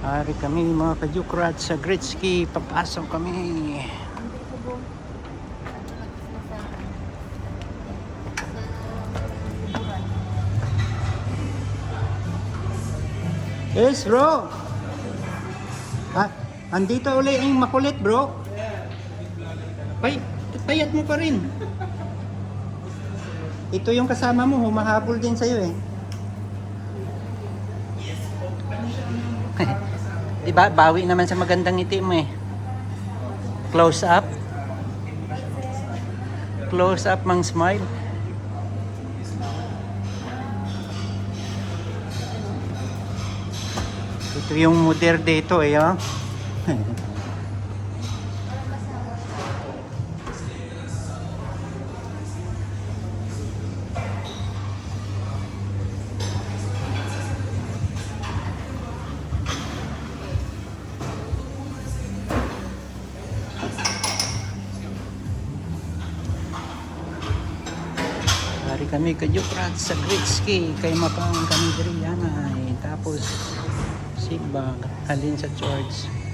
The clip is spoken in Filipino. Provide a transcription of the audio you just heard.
Ari kami mga kajukrat sa Gretzky. Papasok kami. Yes bro. Ah, andito uli ang makulit bro. Payat mo pa rin. Ito yung kasama mo, humahabol din sa'yo eh. Diba, bawi naman sa magandang ngiti mo eh. Close up. Close up mang smile. Ito yung modern dito eh, oh. Hari kami kajukrat sa Gretzky kay mapang kami diri yanay tapos Sigbag halin sa George.